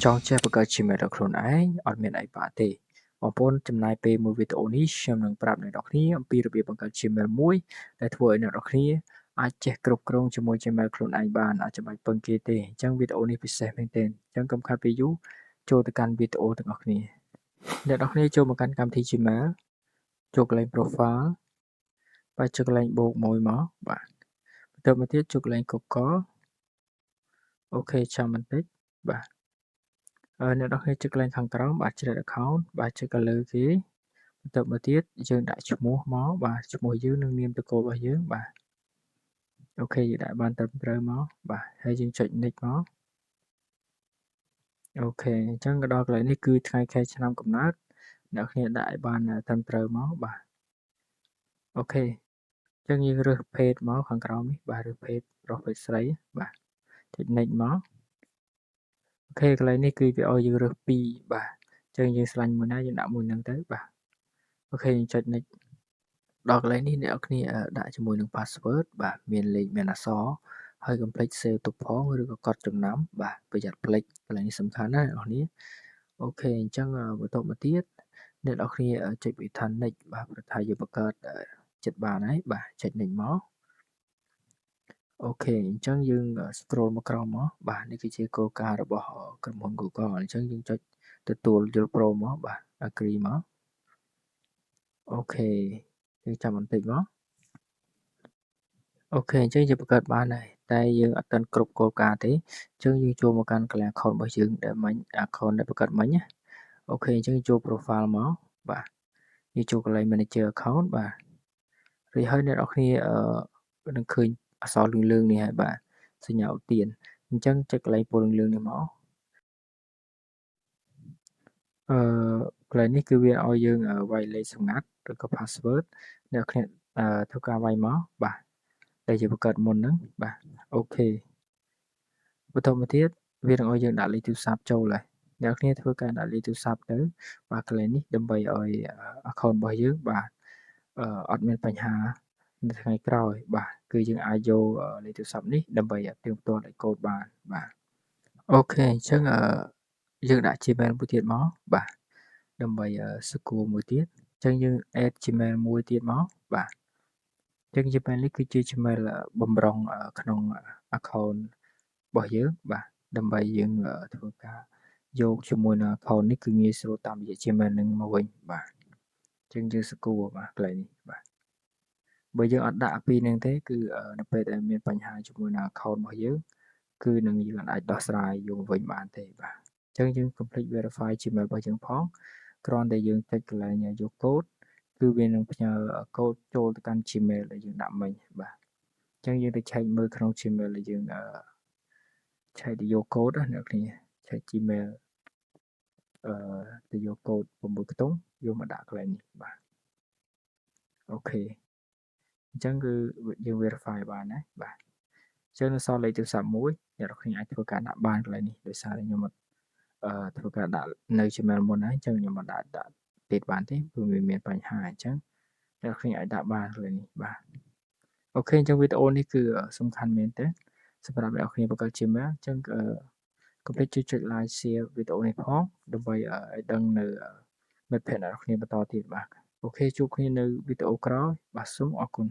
ចង់ចេះបង្កើត Gmail ដោយខ្លួនឯងអត់មានអីបាក់ទេបងប្អូនចំណាយពេលមើលវីដេអូនេះខ្ញុំនឹងប្រាប់អ្នកនរគ្នាអំពីរបៀបបង្កើត Gmail មួយដែលធ្វើឲ្យអ្នកនរគ្នាអាចចេះគ្រប់គ្រងជាមួយ Gmail ខ្លួនឯងបានអាចចាំបាច់ពឹងគេទេអញ្ចឹងវីដេអូនេះពិសេសមែនទែនអញ្ចឹងកុំខាត់ពេលយូរចូលទៅកាន់វីដេអូទាំងអស់គ្នាអ្នកនរគ្នាចូលមកកាន់កម្មវិធី Gmail ចូលកន្លែង Profile បាទចុចកន្លែងបូកមួយមកបាទបន្ទាប់មកទៀតចុចកន្លែង Google អូខេចាំបន្តិចបាទអ្នកនរគ្នាចុចកន្លែងខាងក្រោមបាទជ្រើស account បាទចុចទៅលើគេបន្ទាប់មកទៀតយើងដាក់ឈ្មោះមកបាទឈ្មោះយើងនិងនាមតកូលរបស់យើងបាទអូខេយើងដាក់បានត្រឹមត្រូវមកបាទហើយយើងចុច next មកអូខេអញ្ចឹងក៏ដល់កន្លែងនេះគឺថ្ងៃខែឆ្នាំកំណើតអ្នកគ្នាដាក់ឲ្យបានត្រឹមត្រូវមកបាទអូខេអញ្ចឹងយើងរើសភេទមកខាងក្រោមនេះបាទរើសភេទប្រុសភេទស្រីបាទចុច next មកអូខេកន្លែងនេះគឺវាឲ្យយើងរើស2បាទអញ្ចឹងយើងឆ្លាញ់មួយណាយើងដាក់មួយហ្នឹងទៅបាទអូខេយើងចុច next ដល់កន្លែងនេះអ្នកនរគ្នាដាក់ជាមួយនឹង password បាទមានលេខមានអក្សរហើយកុំភ្លេច save ទុកផងឬក៏កត់ចំណាំបាទប្រយ័ត្នភ្លេចកន្លែងនេះសំខាន់ណាអ្នកនរគ្នាអូខេអញ្ចឹងបន្តមកទៀតអ្នកនរគ្នាចុចវាថា next បាទព្រោះថាយើងបង្កើតចិត្តបានហើយបាទចុច next មកអូខេអញ្ចឹងយើង scroll មកក្រោមមកបាទនេះគឺជាគោលការណ៍របស់ក្រុមហ៊ុន Google អញ្ចឹងយើងចុចទទួលយល់ព្រមមកបាទ agree មកអូខេយើងចាំបន្តិចមកអូខេអញ្ចឹងយើងបង្កើតបានហើយតែយើងអត់ទាន់គ្រប់គោលការណ៍ទេអញ្ចឹងយើងចូលមកកាន់កន្លែង account របស់យើងដែលមិញ account ដែលបង្កើតមិញណាអូខេអញ្ចឹងចូល profile មកបាទយើងចូលកន្លែង manager account បាទរួចហើយអ្នកនរគ្នានឹងឃើញអក្សរលឿងៗនេះហើយបាទសញ្ញាឧទានអញ្ចឹងចុចកន្លែងពណ៌លឿងៗនេះមកកន្លែងនេះគឺវាឲ្យយើងវាយលេខសម្ងាត់ឬក៏ password អ្នកគ្នាធ្វើការវាយមកបាទដែលយើងបង្កើតមុនហ្នឹងបាទអូខេបន្តមកទៀតវានឹងឲ្យយើងដាក់លេខទូរស័ព្ទចូលហើយអ្នកគ្នាធ្វើការដាក់លេខទូរស័ព្ទទៅបាទកន្លែងនេះដើម្បីឲ្យ account របស់យើងបាទអត់មានបញ្ហានៅថ្ងៃក្រោយបាទគឺយើងអាចយកលេខទូរស័ព្ទនេះដើម្បីផ្ទៀងផ្ទាត់ឲ្យកូដបានបាទអូខេអញ្ចឹងយើងដាក់ Gmail មួយទៀតមកបាទដើម្បីសកួរមួយទៀតអញ្ចឹងយើង add Gmail មួយទៀតមកបាទអញ្ចឹង Gmail នេះគឺជា Gmail បម្រុងក្នុង account របស់យើងបាទដើម្បីយើងធ្វើការយកជាមួយនឹង account នេះគឺងាយស្រួលតាមរយៈ Gmail នឹងមកវិញបាទអញ្ចឹងយើងសកួរបាទកន្លែងនេះបាទបើយើងអត់ដាក់ពីរហ្នឹងទេគឺនៅពេលដែលមានបញ្ហាជាមួយនឹង account របស់យើងគឺនឹងយើងអាចដោះស្រាយយកវិញបានទេបាទអញ្ចឹងយើង complete verify Gmail របស់យើងផងគ្រាន់តែយើងចុចកន្លែងយកកូដគឺវានឹងផ្ញើកូដចូលទៅកាន់ Gmail ដែលយើងដាក់មិញបាទអញ្ចឹងយើងទៅឆែកមើលក្នុង Gmail ដែលយើងឆែកទៅយកកូដណាអ្នកគ្នាឆែក Gmail ទៅយកកូដ6ខ្ទង់យកមកដាក់កន្លែងនេះបាទអូខេអញ្ចឹងគឺយើង verify បានណាបាទអញ្ចឹងនៅសល់លេខទូរស័ព្ទមួយអ្នកនរគ្នាអាចធ្វើការដាក់បានកន្លែងនេះដោយសារតែខ្ញុំអត់ធ្វើការដាក់នៅ Gmail មុនហើយអញ្ចឹងខ្ញុំមិនដាក់ទៀតបានទេព្រោះវាមានបញ្ហាអញ្ចឹងអ្នកនរគ្នាអាចដាក់បានកន្លែងនេះបាទអូខេអញ្ចឹងវីដេអូនេះគឺសំខាន់មែនទេសម្រាប់អ្នកនរគ្នាបង្កើត Gmail អញ្ចឹងកុំភ្លេចជួយចុច like share វីដេអូនេះផងដើម្បីឲ្យដឹងនៅមិត្តភ័ក្តិអ្នកនរគ្នាបន្តទៀតបាទអូខេជួបគ្នានៅវីដេអូក្រោយបាទសូមអរគុណ